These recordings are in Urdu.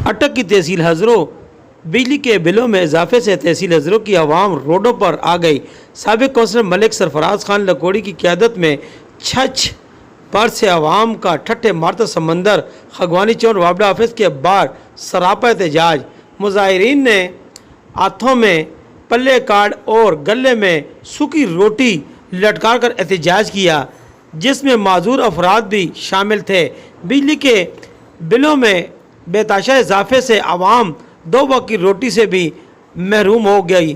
اٹک کی تحصیل ہزروں بجلی کے بلوں میں اضافے سے تحصیل ہزروں کی عوام روڈوں پر آ گئی۔ سابق کونسلر ملک سرفراز خان لکوڑی کی قیادت میں چھچ پر سے عوام کا ٹھٹھے مارتا سمندر خگوانی چوک وابڈہ آفس کے باہر سراپا احتجاج۔ مظاہرین نے ہاتھوں میں پلے کارڈ اور گلے میں سوکھی روٹی لٹکا کر احتجاج کیا، جس میں معذور افراد بھی شامل تھے۔ بجلی کے بلوں میں بے تحاشا اضافے سے عوام دو وقت کی روٹی سے بھی محروم ہو گئی۔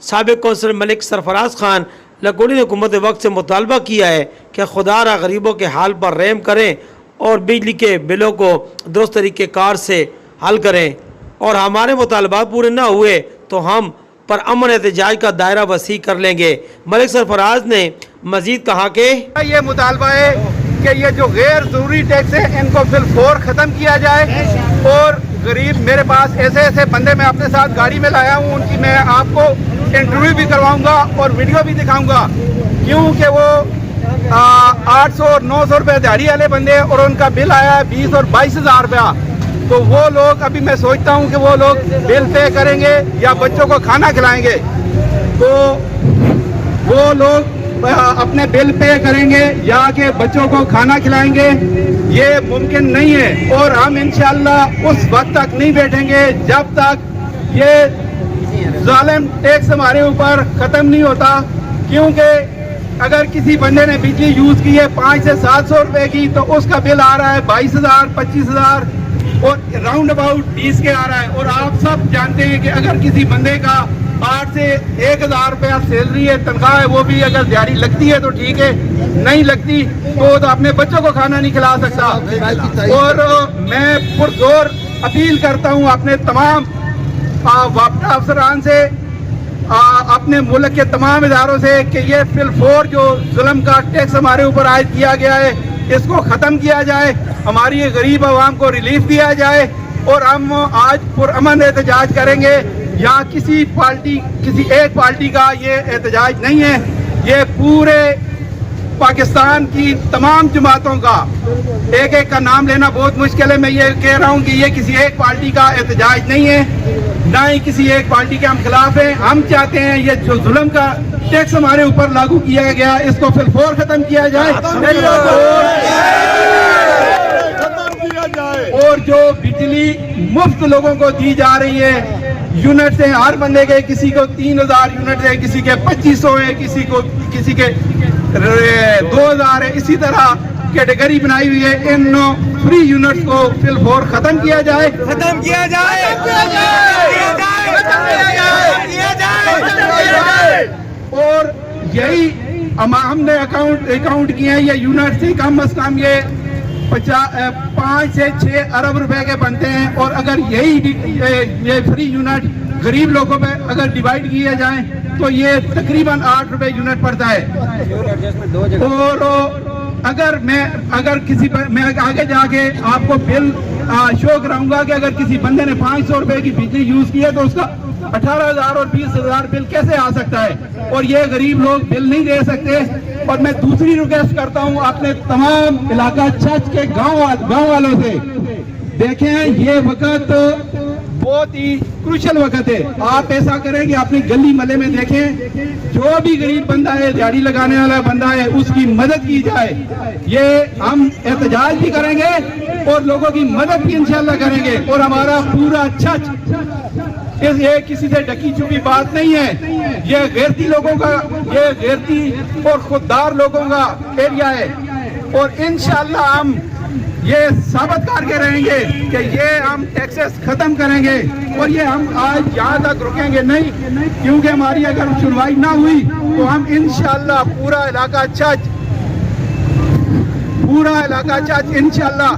سابق کونسلر ملک سرفراز خان لکوڑی نے حکومت وقت سے مطالبہ کیا ہے کہ خدا را غریبوں کے حال پر رحم کریں اور بجلی کے بلوں کو درست طریقہ کار سے حل کریں، اور ہمارے مطالبات پورے نہ ہوئے تو ہم پر امن احتجاج کا دائرہ وسیع کر لیں گے۔ ملک سرفراز نے مزید کہا کہ یہ مطالبہ ہے کہ یہ جو غیر ضروری ٹیکس ہے ان کو بالفور ختم کیا جائے، اور غریب میرے پاس ایسے بندے میں اپنے ساتھ گاڑی میں لایا ہوں، ان کی میں آپ کو انٹرویو بھی کرواؤں گا اور ویڈیو بھی دکھاؤں گا، کیونکہ وہ 800 اور 900 روپے دیہڑی والے بندے اور ان کا بل آیا ہے 20 اور 22,000 روپیہ۔ تو وہ لوگ ابھی میں سوچتا ہوں کہ وہ لوگ بل پے کریں گے یا بچوں کو کھانا کھلائیں گے، تو وہ لوگ اپنے بل پے کریں گے یا کہ بچوں کو کھانا کھلائیں گے، یہ ممکن نہیں ہے۔ اور ہم انشاءاللہ اس وقت تک نہیں بیٹھیں گے جب تک یہ ظالم ٹیکس ہمارے اوپر ختم نہیں ہوتا، کیونکہ اگر کسی بندے نے بجلی یوز کی ہے 500 سے 700 روپے کی تو اس کا بل آ رہا ہے 22,000 25,000 اور راؤنڈ اباؤٹ 20 کے آ رہا ہے۔ اور آپ سب جانتے ہیں کہ اگر کسی بندے کا 8 سے 1,000 روپیہ سیلری ہے، تنخواہ ہے، وہ بھی اگر دیہڑی لگتی ہے تو ٹھیک ہے، نہیں لگتی تو اپنے بچوں کو کھانا نہیں کھلا سکتا۔ اور میں پرزور اپیل کرتا ہوں اپنے تمام وابڈہ افسران سے، اپنے ملک کے تمام اداروں سے کہ یہ فی-الفور جو ظلم کا ٹیکس ہمارے اوپر عائد کیا گیا ہے اس کو ختم کیا جائے، ہماری غریب عوام کو ریلیف دیا جائے، اور ہم آج پرامن احتجاج کریں گے۔ یہاں کسی ایک پارٹی کا یہ احتجاج نہیں ہے، یہ پورے پاکستان کی تمام جماعتوں کا، ایک ایک کا نام لینا بہت مشکل ہے، میں یہ کہہ رہا ہوں کہ یہ کسی ایک پارٹی کا احتجاج نہیں ہے، نہ ہی کسی ایک پارٹی کے ہم خلاف ہیں۔ ہم چاہتے ہیں یہ جو ظلم کا ٹیکس ہمارے اوپر لاگو کیا گیا اس کو فی-الفور ختم کیا جائے، اور جو بجلی مفت لوگوں کو دی جا رہی ہے یونٹ سے، ہر بندے کے کسی کو 3,000 یونٹ ہے، کسی کے 2,500 ہے، کسی کے 2,000 ہے، اسی طرح کیٹیگری بنائی ہوئی ہے۔ ان فری یونٹس کو فی-الفور ختم کیا جائے، اور یہی ہم نے اکاؤنٹ کیا ہے، یہ یونٹ سے کم از کم یہ 5 سے 6 ارب روپے کے بنتے ہیں، اور اگر یہ فری یونٹ غریب لوگوں پہ اگر ڈیوائیڈ کیے جائیں تو یہ تقریباً 8 روپے یونٹ پڑتا ہے۔ اور اگر میں آگے جا کے آپ کو بل شو کراؤں گا کہ اگر کسی بندے نے 500 روپے کی بجلی یوز کی ہے تو اس کا 18,000 اور 20,000 بل کیسے آ سکتا ہے، اور یہ غریب لوگ بل نہیں دے سکتے۔ اور میں دوسری ریکویسٹ کرتا ہوں اپنے تمام علاقہ چھچ کے گاؤں والوں سے، دیکھیں یہ وقت بہت ہی کروشل وقت ہے، آپ ایسا کریں کہ اپنی گلی محلے میں دیکھیں جو بھی غریب بندہ ہے، دیہڑی لگانے والا بندہ ہے، اس کی مدد کی جائے۔ یہ ہم احتجاج بھی کریں گے اور لوگوں کی مدد بھی انشاءاللہ کریں گے، اور ہمارا پورا چھچ یہ کسی سے ڈکی چھپی بات نہیں ہے، یہ غیرتی لوگوں کا، یہ غیرتی اور خوددار لوگوں کا ایریا ہے، اور انشاءاللہ ہم یہ ثابت کر کے رہیں گے کہ یہ ہم ٹیکسز ختم کریں گے، اور یہ ہم آج یہاں تک رکیں گے نہیں، کیونکہ ہماری اگر سنوائی نہ ہوئی تو ہم انشاءاللہ پورا علاقہ چچ انشاءاللہ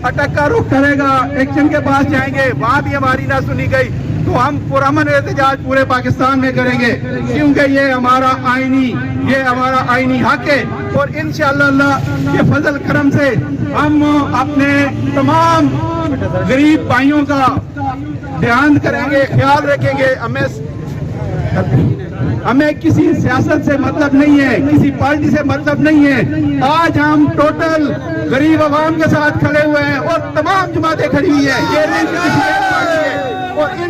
اٹک کا رخ کرے گا، ایکشن کے پاس جائیں گے، وہاں بھی ہماری نہ سنی گئی تو ہم پرامن احتجاج پورے پاکستان میں کریں گے، کیونکہ یہ ہمارا آئینی حق ہے، اور انشاءاللہ اللہ کے فضل کرم سے ہم اپنے تمام غریب بھائیوں کا دھیان کریں گے، خیال رکھیں گے۔ ہمیں کسی سیاست سے مطلب نہیں ہے، کسی پارٹی سے مطلب نہیں ہے، آج ہم ٹوٹل غریب عوام کے ساتھ کھڑے ہوئے ہیں اور تمام جماعتیں کھڑی ہوئی ہیں، یہ نہیں کہ کسی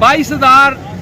22,000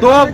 2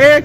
1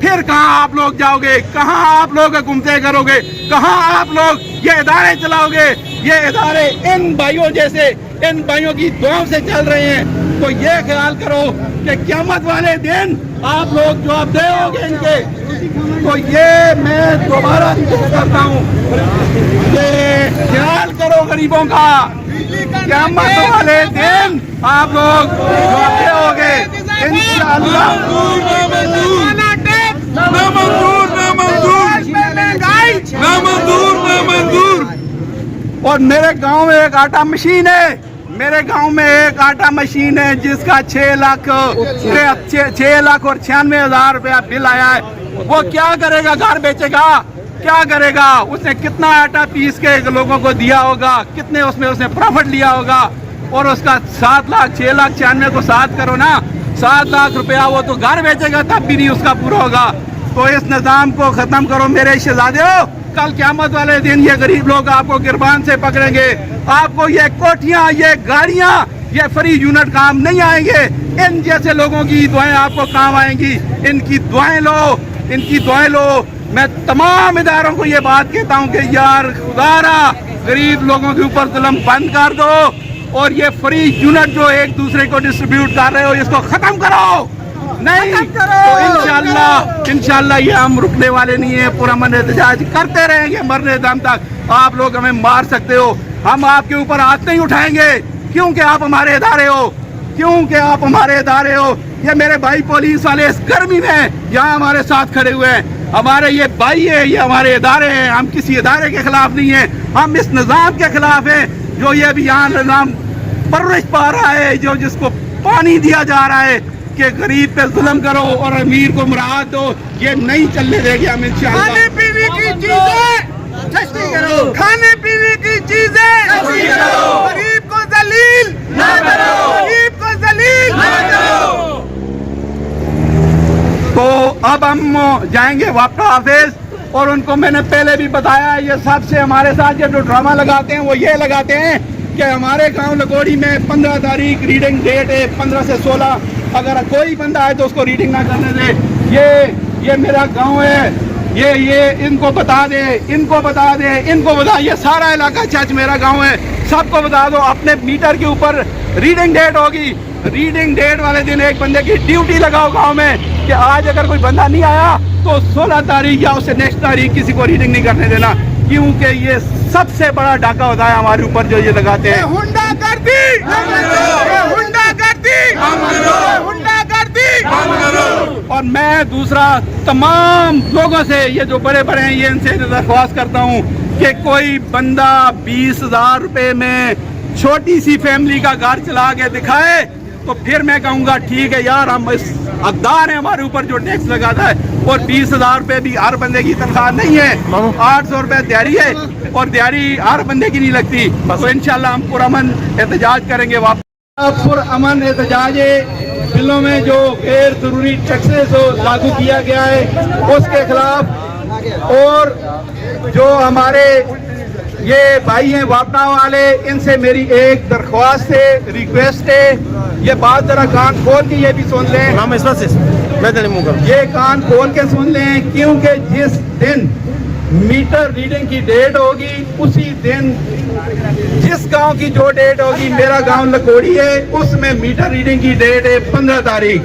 پھر کہاں آپ لوگ جاؤ گے؟ کہاں آپ لوگ حکومتیں کرو گے؟ کہاں آپ لوگ یہ ادارے چلاؤ گے؟ یہ ادارے ان بھائیوں جیسے ان بھائیوں کی دعاؤں سے چل رہے ہیں. تو یہ خیال کرو کہ قیامت والے دن آپ لوگ جواب دے ہوگے ان کے. تو یہ میں دوبارہ کرتا ہوں کہ خیال کرو غریبوں کا. قیامت والے دن آپ لوگ جواب دے ہوگے انشاءاللہ. اور میرے گاؤں میں ایک آٹا مشین ہے. میرے گاؤں میں ایک آٹا مشین ہے جس کا 6,96,000 روپیہ بل آیا ہے. وہ کیا کرے گا؟ گھر بیچے گا؟ کیا کرے گا؟ اس نے کتنا آٹا پیس کے لوگوں کو دیا ہوگا؟ کتنے اس میں پروفٹ لیا ہوگا؟ اور اس کا 7 لاکھ 6,96,000 کو 7 کرو نا، 7 لاکھ روپیہ وہ تو گھر بیچے گا تب بھی نہیں اس کا پورا ہوگا. تو اس نظام کو ختم کرو میرے شہزادیوں. کل قیامت والے دن یہ غریب لوگ آپ کو گربان سے پکڑیں گے. آپ کو یہ کوٹھیاں، یہ گاڑیاں، یہ فری یونٹ کام نہیں آئیں گے. ان جیسے لوگوں کی دعائیں آپ کو کام آئیں گی. ان کی دعائیں لو، ان کی دعائیں لو. میں تمام اداروں کو یہ بات کہتا ہوں کہ یار خدا را غریب لوگوں کے اوپر ظلم بند کر دو، اور یہ فری یونٹ جو ایک دوسرے کو ڈسٹریبیوٹ کر رہے ہو اس کو ختم کرو. نہیں تو انشاءاللہ یہ ہم رکنے والے نہیں ہیں. پرامن احتجاج کرتے رہیں گے مرنے دم تک. آپ لوگ ہمیں مار سکتے ہو، ہم آپ کے اوپر ہاتھ نہیں اٹھائیں گے کیونکہ آپ ہمارے ادارے ہو. کیونکہ آپ ہمارے ادارے ہو. یہ میرے بھائی پولیس والے اس گرمی میں یہاں ہمارے ساتھ کھڑے ہوئے ہیں. ہمارے یہ بھائی ہیں، یہ ہمارے ادارے ہیں. ہم کسی ادارے کے خلاف نہیں ہیں، ہم اس نظام کے خلاف ہیں جو یہ بھی یہاں نظام پرورش پا رہا ہے، جو جس کو پانی دیا جا رہا ہے کہ غریب پہ ظلم کرو اور امیر کو مراد دو. یہ نہیں چلنے دے گے ہم انشاءاللہ. کھانے پینے کی چیزیں سستی کرو، کھانے پینے کی چیزیں غریب کو ذلیل نہ کرو، غریب کو ذلیل نہ کرو. تو اب ہم جائیں گے واپس آفس. اور ان کو میں نے پہلے بھی بتایا، یہ سب سے ہمارے ساتھ یہ جو ڈرامہ لگاتے ہیں وہ یہ لگاتے ہیں کہ ہمارے گاؤں لگوڑی میں 15 تاریخ ریڈنگ ڈیٹ ہے، 15 سے 16. اگر کوئی بندہ آئے تو اس کو ریڈنگ نہ کرنے دے. یہ میرا گاؤں ہے، یہ ان کو بتا دے، ان کو بتا دے، ان کو بتا. یہ سارا علاقہ چچ میرا گاؤں ہے، سب کو بتا دو. اپنے میٹر کے اوپر ریڈنگ ڈیٹ ہوگی. ریڈنگ ڈیٹ والے دن ایک بندے کی ڈیوٹی لگاؤ گاؤں میں کہ آج اگر کوئی بندہ نہیں آیا تو 16 تاریخ یا اس سے نیکسٹ تاریخ کسی کو ریڈنگ نہیں کرنے دینا. کیونکہ یہ سب سے بڑا ڈاکہ ہوتا ہے ہمارے اوپر جو یہ لگاتے ہیں. ہنڈا گردی، ہنڈا گردی، ہنڈا گردی. اور میں دوسرا تمام لوگوں سے، یہ جو بڑے بڑے ہیں، یہ ان سے درخواست کرتا ہوں کہ کوئی بندہ 20,000 روپے میں چھوٹی سی فیملی کا گھر چلا کے دکھائے تو پھر میں کہوں گا ٹھیک ہے یار، ہم اس حقدار ہیں ہمارے اوپر جو ٹیکس لگاتا ہے. اور 20,000 روپے بھی ہر بندے کی تنخواہ نہیں ہے. 800 روپے دیہڑی ہے، اور دیہڑی ہر بندے کی نہیں لگتی. تو انشاءاللہ ہم پرامن احتجاج کریں گے. واپس پرامن احتجاج بلوں میں جو غیر ضروری ٹیکسز لاگو کیا گیا ہے اس کے خلاف، اور جو ہمارے یہ بھائی ہیں واپنا والے، ان سے میری ایک درخواست ہے، ریکویسٹ ہے. یہ بات ذرا کان کھول کے یہ بھی سن لیں، یہ کان کھول کے سن لیں. کیونکہ جس دن میٹر ریڈنگ کی ڈیٹ ہوگی اسی دن جس گاؤں کی جو ڈیٹ ہوگی، میرا گاؤں لکوڑی ہے، اس میں میٹر ریڈنگ کی ڈیٹ ہے 15 تاریخ.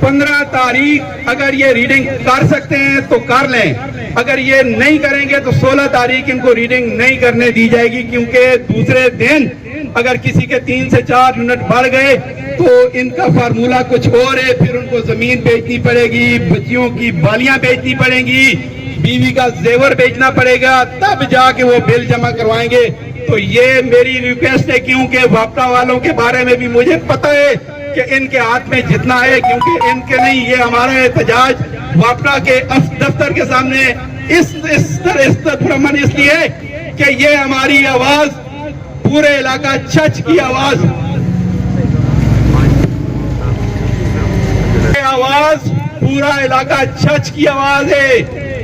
15 تاریخ اگر یہ ریڈنگ کر سکتے ہیں تو کر لیں. اگر یہ نہیں کریں گے تو 16 تاریخ ان کو ریڈنگ نہیں کرنے دی جائے گی. کیونکہ دوسرے دن اگر کسی کے 3 سے 4 یونٹ بڑھ گئے تو ان کا فارمولہ کچھ اور ہے. پھر ان کو زمین بیچنی پڑے گی، بچیوں کی بالیاں بیچنی پڑیں گی، بیوی کا زیور بیچنا پڑے گا، تب جا کے وہ بل جمع کروائیں گے. تو یہ میری ریکویسٹ ہے، کیونکہ واپٹا والوں کے بارے میں بھی مجھے پتہ ہے کہ ان کے ہاتھ میں جتنا ہے، کیونکہ ان کے نہیں، یہ ہمارا احتجاج واپٹا کے دفتر کے سامنے اس پرامن اس لیے کہ یہ ہماری آواز پورے علاقہ چچ کی آواز پورا علاقہ چچ کی آواز ہے.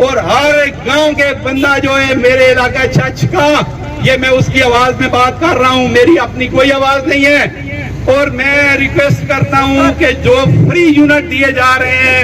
اور ہر ایک گاؤں کے بندہ جو ہے میرے علاقہ چچ کا، یہ میں اس کی آواز میں بات کر رہا ہوں، میری اپنی کوئی آواز نہیں ہے. اور میں ریکویسٹ کرتا ہوں کہ جو فری یونٹ دیے جا رہے ہیں،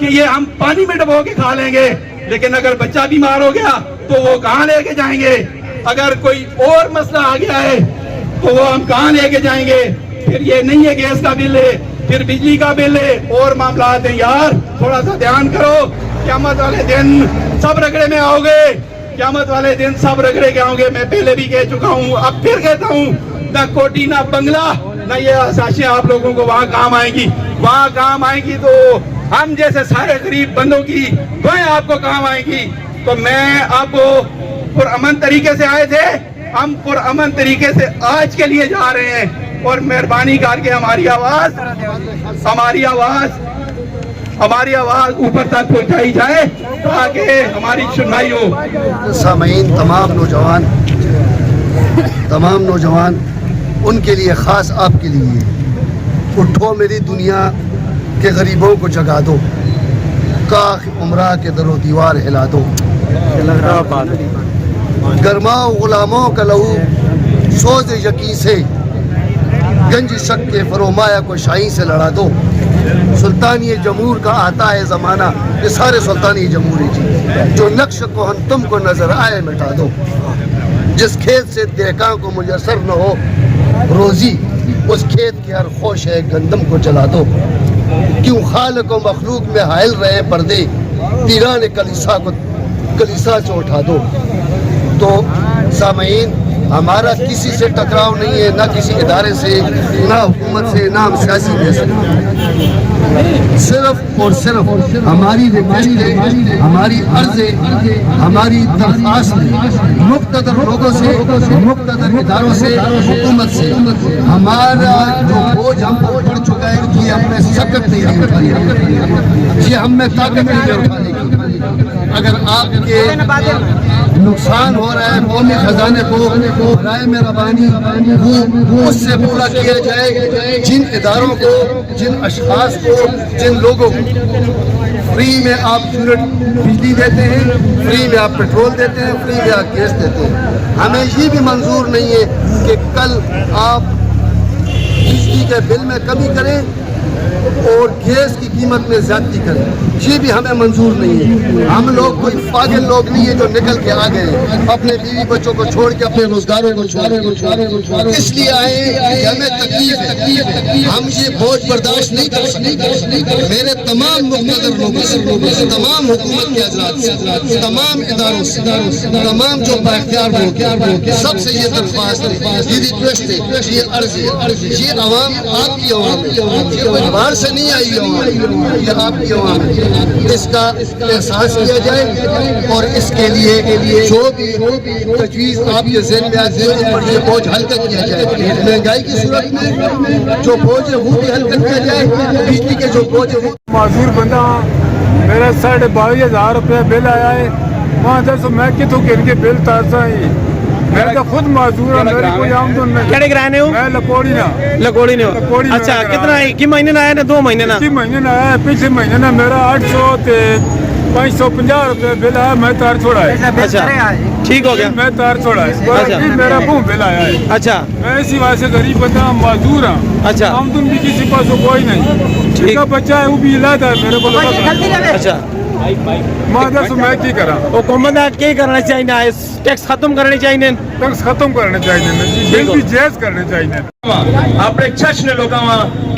کہ یہ ہم پانی میں ڈبو کے کھا لیں گے، لیکن اگر بچہ بیمار ہو گیا تو وہ کہاں لے کے جائیں گے؟ اگر کوئی اور مسئلہ آ گیا ہے تو وہ ہم کہاں لے کے جائیں گے؟ پھر یہ نہیں ہے گیس کا بل ہے، پھر بجلی کا بل ہے، اور معاملات ہیں. یار تھوڑا سا دھیان کرو. قیامت والے دن سب رگڑے میں آؤ گے، قیامت والے دن سب رگڑے کے آؤ گے. میں پہلے بھی کہہ چکا ہوں، اب پھر کہتا ہوں، نہ کوٹی نہ بنگلہ نہ یہ آسائشیں آپ لوگوں کو وہاں کام آئیں گی. وہاں کام آئیں گی تو ہم جیسے سارے غریب بندوں کی دعائیں آپ کو کام آئیں گی. تو میں آپ کو پرامن طریقے سے آئے تھے، ہم پرامن طریقے سے آج کے لیے جا رہے ہیں. اور مہربانی کر کے ہماری آواز اوپر تک پہنچائی جائے تاکہ ہماری سنائی ہو. سامعین، تمام نوجوان ان کے لیے، خاص آپ کے لیے، اٹھو میری دنیا کے غریبوں کو جگا دو، کاخ عمرہ کے در و دیوار ہلا دو، گرماؤ غلاموں کا لہو سوز یقین سے، گنج شک کے فرومایا کو شاہی سے لڑا دو. سلطانی جمہور کا آتا ہے زمانہ، یہ سارے سلطانی جمہوری جی، جو نقش کو ہم تم کو نظر آئے مٹا دو. جس کھیت سے دیکھا کو میسر نہ ہو روزی، اس کھیت کے ہر خوش ہے گندم کو جلا دو. کیوں خالق و مخلوق میں حائل رہے پردے، پیران کلیسا سے اٹھا دو. تو سامعین، ہمارا کسی سے ٹکراؤ نہیں ہے، نہ کسی ادارے سے، نہ حکومت سے، نہ ہم سیاسی میں سے. صرف اور صرف ہماری ریکویسٹ ہے، ہماری عرض ہے، ہماری درخواست ہے مقتدر لوگوں سے، مقتدر اداروں سے، حکومت سے. ہمارا جو بوجھ ہم پر پڑ چکا ہے، یہ ہم نے سکت نہیں اٹھائی ہے، یہ ہم میں طاقت نہیں اٹھانے کی. اگر آپ کے نقصان ہو رہا ہے قومی خزانے کو، برائے مہربانی وہ اس سے پورا کیا جائے. جن اداروں کو، جن اشخاص کو، جن لوگوں کو فری میں آپ یونٹ بجلی دیتے ہیں، فری میں آپ پیٹرول دیتے ہیں، فری میں آپ گیس دیتے ہیں، ہمیں یہ بھی منظور نہیں ہے کہ کل آپ بجلی کے بل میں کمی کریں اور گیس کی قیمت میں زیادتی کریں. یہ بھی ہمیں منظور نہیں ہے. ہم لوگ کوئی پاگل لوگ نہیں ہیں جو نکل کے آ گئے اپنے بیوی بچوں کو چھوڑ کے، اپنے روزگاروں کو چھوڑ اس لیے آئے کہ ہمیں تکلیف ہے، ہم یہ بوجھ برداشت نہیں کر سکتے. میرے تمام مقتدر لوگوں سے، تمام حکومت کے حضرات سے، تمام اداروں سے، تمام جو بااختیار لوگ، سب سے یہ درخواست ہے، یہ ریکویسٹ ہے، یہ عرض ہے. یہ عوام آپ کی عوام ہے، باہر سے نہیں آئی عوام، یہ آپ کی عوام ہے. اس کا احساس کیا جائے اور اس کے لیے جو بھی تجویز آپ کے ذہن میں آتی ہے ان پر یہ بوجھ ہلکا کیا جائے. مہنگائی کی صورت میں جو بوجھ ہے وہ بھی ہلکا کیا جائے، بجلی کے جو بوجھ ہے وہ. معذور بندہ، میرا 22,500 روپے بل آیا ہے. وہاں سے میں کتوں کے ان کے بل تازہ ہی، میں تو خود معذور ہوں، میری کوئی آمدن نہیں. کہڑے گرانے ہو؟ میں لکوڑی نے. اچھا، کتنا کی مہینے نہ آیا نا؟ 2 مہینے نا؟ اسی مہینے نہ آیا ہے. پچھلے مہینے نہ میرا 800 تے 550 روپے بل آیا، میں تار چھوڑا ہے. اچھا، ٹھیک ہو گیا، میں تار چھوڑا ہے. میرا بہت بل آیا ہے. اچھا، میں اسی وجہ سے غریب بندہ معذور ہوں. اچھا، آمدن بھی کسی پاس کوئی نہیں. ٹھیک. کا بچہ ہے وہ بھی علاج ہے میرے کو. اچھا، میں کی کرا حکومت کیا کرنا چاہیے؟ ٹیکس ختم کرنے چاہیے، ٹیکس ختم کرنے چاہیے، بل بھی جائز کرنے چاہیے. اپنے چچ نے لوگوں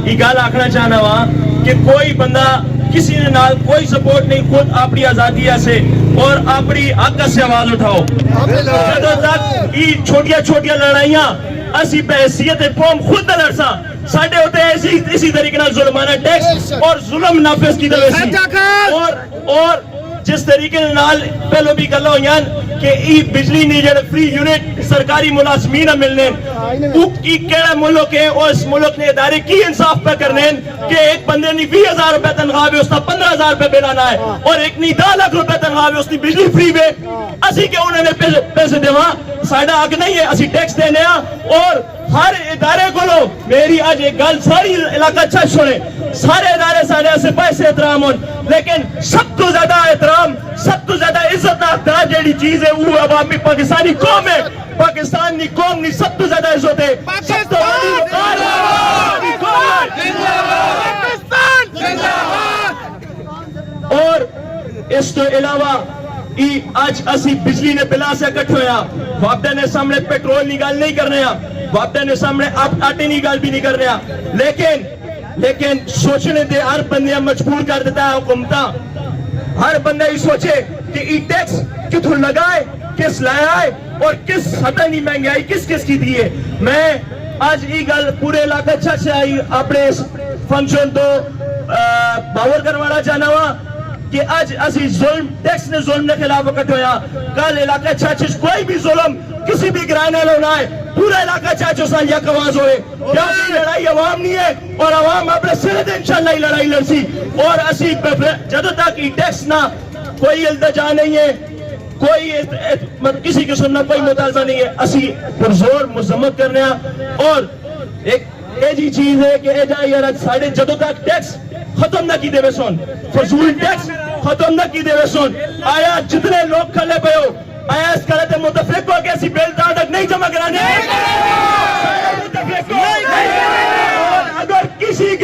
یہ گل آخنا چاہنا وا کہ کوئی بندہ کسی نے نال کوئی سپورٹ نہیں، خود اپنی آزادی سے اور اپنی حق سے آواز اٹھاؤ. جدوں تک یہ چھوٹیاں لڑائیاں اسی پہ حیثیت قوم خود نہ لڑسا، ساڈے ہوتے اسی طریقے نال ظلمانہ ٹیکس اور ظلم نافذ کی اور جس طریقے نال پہلو بھی گلا ہوئی کہ ای بجلی نہیں جڑے فری یونٹ سرکاری ملازمین ملنے، کی کیڑا ملک ہے اور اس ملک نے ادارے کی انصاف پہ کرنے کہ ایک بندے نے 20,000 روپے تنخواہ بھی اس کا 15,000 روپے بلانا ہے اور ایک نے 10 لاکھ روپے تنخواہ بھی اس کی بجلی فری میں. اسی کہ انہوں نے پیسے دیوا ساڈا حق نہیں ہے، اسی ٹیکس دینے ہیں. اور ہر ادارے کو لو میری آج ایک گل ساری علاقہ اچھا سنے، سارے ادارے سارے ایسے پیسے احترام ہون، لیکن سب تو زیادہ احترام، سب تو زیادہ عزت ناکدار جیڑی چیز ہے وہ عوامی پاکستانی قوم ہے. پاکستانی قوم نہیں سب تو زیادہ عزت ہے. سب تو اور اس تو علاوہ آج اسی بجلی نے بلا سے کٹ ہویا وابدہ نے سامنے پیٹرول کی گل نہیں کر رہے ہیں وابدہ نے سامنے آٹے کی گل بھی نہیں کر رہے ہیں لیکن سوچنے دے ہر بندے مجبور کر دیتا ہے حکومتہ ہر بندہ ہی سوچے کہ ای ٹیکس کتوں لگائے کس لایا ہے اور کس حد نہیں مہنگائی کس کی دی ہے میں آج ای گل پورے علاقہ چھت سے آئی اپنے فنکشن تو باور کروانا چاہنا ہوا کہ آج اسی ظلم ٹیکس نے ظلم نے خلاف وقت ہویا کل علاقہ چھت کوئی بھی ظلم کسی بھی گرانے لو نہ ہے پورا علاقہ چاچو سال یک آواز ہوئے کیونکہ لڑائی عوام نہیں ہے اور عوام اپنے سرے دے انشاءاللہ لڑائی لڑسی اور اسی جدو تک ای ٹیکس نہ کوئی التجا نہیں ہے کوئی کسی قسم نہ کوئی مطالبہ نہیں ہے اسی پرزور مذمت کرنے اور ایک جی چیز ہے کہ اے جائے یار ساڑھے جدو تک ٹیکس ختم نہ کی دے سن فضول ٹیکس ختم نہ کی دے سن آیا جتنے لوگ کھلے پہ ہو آیا اس کرتے متفق ہو کہ ایسی بیل تک نہیں جمع کرانے اگر کسی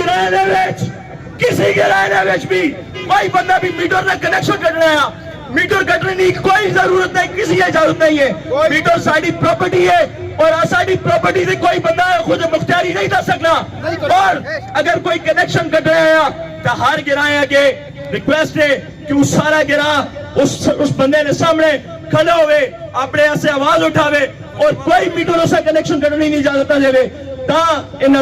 گرانے ویچ بھی کوئی بندہ بھی میٹر نے کنیکشن کرنا ہے میٹر کٹنے کی کوئی ضرورت نہیں کسی اجازت نہیں ہے میٹر ساری پراپرٹی ہے اور ساری پراپرٹی سے کوئی بندہ خود مختاری نہیں کر سکنا اور اگر کوئی کنیکشن کٹ رہا ہے تو ہر گرایا کے ریکویسٹ ہے کہ اس سارا گرا اس بندے نے سامنے کھڑے ہوئے اپنے ایسے آواز اٹھاوے اور کوئی میٹر اسے کنیکشن کرنے نہیں اجازت دے تا ان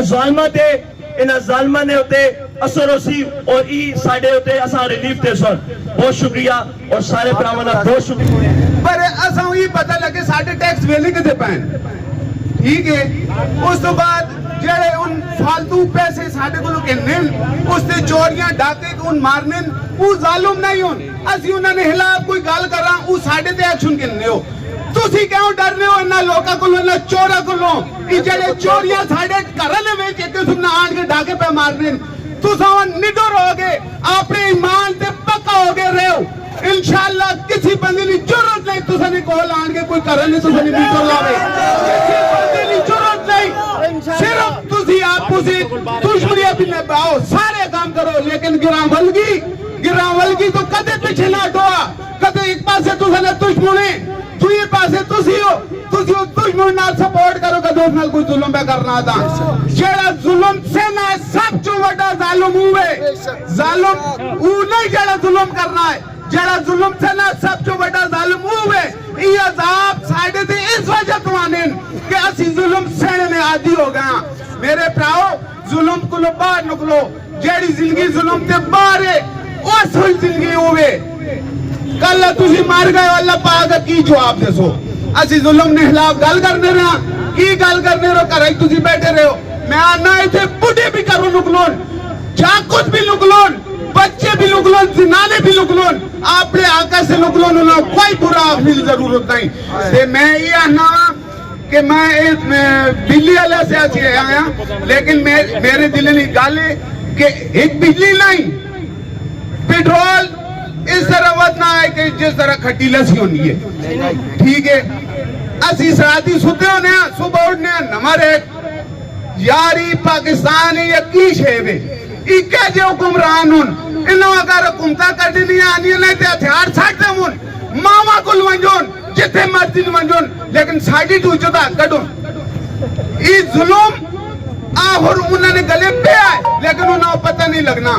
ظالمہ نے ہوتے اثر ہوسی اور ای ساڑھے ہوتے اساں ریلیف تے سن بہت شکریہ اور سارے پراوانا بہت شکریہ پر اساں ہی پتہ لگے ساڑھے ٹیکس ویلے کتے پائن ٹھیک ہے اس تو بعد جڑے ان فالتو پیسے ساڑھے کو لوگ انہیں اس نے چوریاں ڈاکے ان مارنن وہ ظالم نہیں ہون اسی انہوں نے خلاف کوئی گال کر رہا وہ ساڑھے تے ایکشن کرنے ہو تسی کیوں ڈرنے ہو انہا لوکا کو لو انہا چورا کو لو ای جڑے چوریاں ساڑھے کرنے میں کہ تم نے آن کے ڈاکے پہ مارنن تساں نڈر ہوگے اپنے ایمان تے پکا ہوگے رہو انشاءاللہ کسی بندے نے ضرورت نہیں تساں نے کول آن کے کوئی کرنے تساں نے میٹر لاوے کسی بندے نے ضرورت نہیں صرف تسی آپ سے دشمنی اپنی نبھاؤ سارے کام کرو لیکن گرام ولگی تو کدے پیچھے نہ ہٹوا کدے ایک پاسے تساں نے دشمنی دوئی پاسے تسی ہو دشمن نال سپورٹ کرو کہ دوست نال کوئی ظلم پہ کرنا تھا جیڑا ظلم سے نہ سب چو وڈا ظالم ہوئے ظالم او نہیں جیڑا ظلم کرنا ہے جیڑا ظلم سے نہ سب چو وڈا ظالم ہوئے یہ عذاب ساڑھے تھے اس وجہ توانین کہ اسی ظلم سہنے میں عادی ہو گیا میرے پراؤ ظلم کو لو باہر نکلو جیڑی زندگی ظلم تے باہر ہے اس ہوئی زندگی ہوئے کل تسی مار گئے اللہ پاک کی جواب دے سو اسی ظلم نے خلاف گل کرنے رہا کی گل کرنے رہو کرائی تسی بیٹھے رہے ہو میں آنا ہے تھے بڑھے بھی کرو نکلون چاکت بھی نکلون بچے بھی نکلون زنانے بھی نکلون آپ نے آقا سے نکلون انہوں کوئی برا آخری ضرورت نہیں تے میں یہ آنا کہ میں بجلی اللہ سے آچی آیا لیکن میرے دل نے گالے کہ ایک بجلی نہیں پیٹرول اس طرح وقت نہ آئے کہ جس طرح کھٹی لسی ہونی ہے ٹھیک ہے اسی سراتی ستے ہونے ہیں صبح اٹھنے ہیں نمبر 1 یاری پاکستان یا کی شہوے ایکے جو حکمران ہون انہوں اگر حکومتہ کرنے نہیں آنی نہیں تے ہتھیار چھاڑتے ہون ماما کو لونجون جتے مرضی لونجون لیکن ساڑھی تو جدا کٹون اس ظلم آخر انہوں نے گلے پہ آئے لیکن انہوں پتہ نہیں لگنا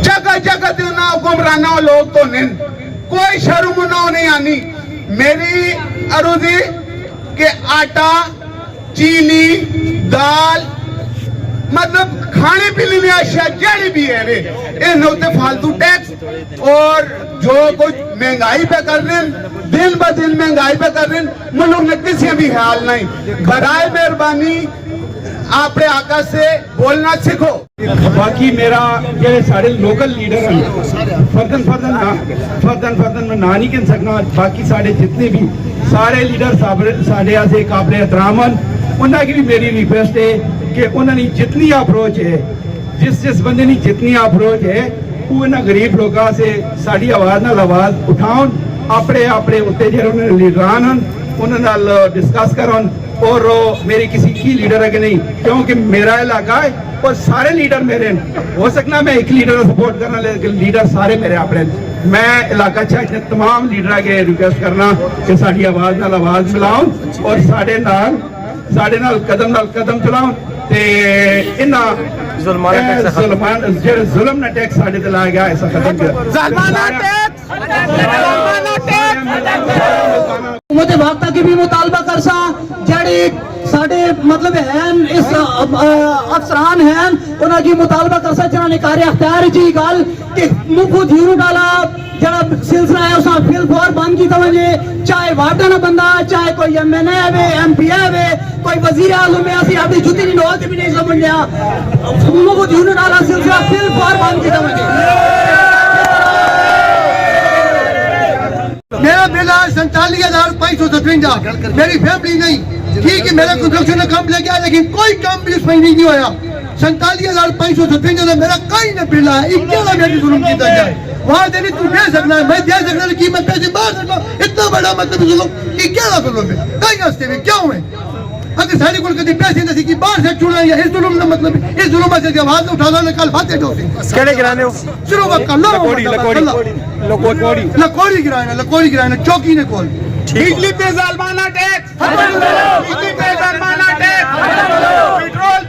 جگہ جگہ دینا حکمرانہ لوگ تو نہیں کوئی شرم انہوں نہیں آنی میری عروضی کہ آٹا چینی دال مطلب کھانے پینے میں اشیاء جڑی بھی ہے ان ہوتے فالتو ٹیکس اور جو کچھ مہنگائی پہ کر رہے ہیں دن با دن مہنگائی پہ کر رہے ہیں ملک میں کسی بھی خیال نہیں برائے مہربانی آپ نے آقا سے بولنا سکھو باقی میرا یہ سارے لوکل لیڈر ہیں فردن میں نہ نہیں کہہ سکنا باقی سارے جتنے بھی سارے لیڈر سارے آسے قابل احترام ہیں انہوں کی بھی میری ریکویسٹ ہے کہ انہوں نے جتنی اپروچ ہے جس بندے نے جتنی اپروچ ہے وہ انہوں غریب لوگوں سے ساری آواز نال آواز اٹھاؤں اپنے اپنے اتنے جو لیڈران ہیں انہوں نے ڈسکس کروں اور میری کسی کی لیڈر ہے کہ نہیں, کیونکہ میرا علاقہ ہے اور سارے لیڈر میرے ہیں. ہو سکنا میں ایک لیڈر سپورٹ کرنا, لیکن لیڈر سارے میرے اپنے. میں علاقہ چاہتے تمام لیڈر کے ریکویسٹ کرنا کہ ساری آواز نال آواز ملاؤ اور ساڈے نال قدم چلاؤ تے انہاں ظلم نہ ٹیکس ساڈے تے لایا گیا ایسا ختم کر. ظالمانہ ٹیکس حکومت وقت کی بھی مطالبہ کرسا جڑے ساڈے مطلب ہیں اس افسران ہیں انہاں کی مطالبہ کرسا جنہاں نے کار اختیار جی گل کہ مکھو دھیرو ڈالا جڑا سلسلہ ہے اساں فل فور بند کی توجہ, چاہے وارڈ نہ بندہ, چاہے کوئی ایم این اے ہے, ایم پی ہے, کوئی وزیر اعظم ہے, اسی اپنی جُتی نہیں نوتے بھی نہیں سمجھ لیا. مکھو دھیرو ڈالا سلسلہ فل فور بند کی توجہ. میرا بل ہے 47,557. میری فیملی نہیں, ٹھیک ہے میرا کنسٹرکشن کا کام لے گیا لیکن کوئی کام بھی اس مہینے نہیں ہوا. 47,557 میرا کئی نہ بل ہے. ایک کیڑا میری ظلم کیتا جائے وہاں دینی تو دے سکنا ہے, میں دے سکنا ہے کہ میں پیسے باہر سکتا. اتنا بڑا مطلب ظلم یہ کیڑا ظلم ہے کئی ہستے میں کیوں ہے؟ اگر ساری کو کدی پیسے نہیں کہ باہر سے چھوڑنا یا اس ظلم کا مطلب اس ظلم سے آواز اٹھانا نہ کل باتیں ڈوسی کہڑے گرانے ہو شروع وقت لکوڑی گرانا چوکی نے کول. بجلی پہ ظالمانہ ٹیکس ختم کرو, بجلی پہ ظالمانہ ٹیکس ختم کرو, پیٹرول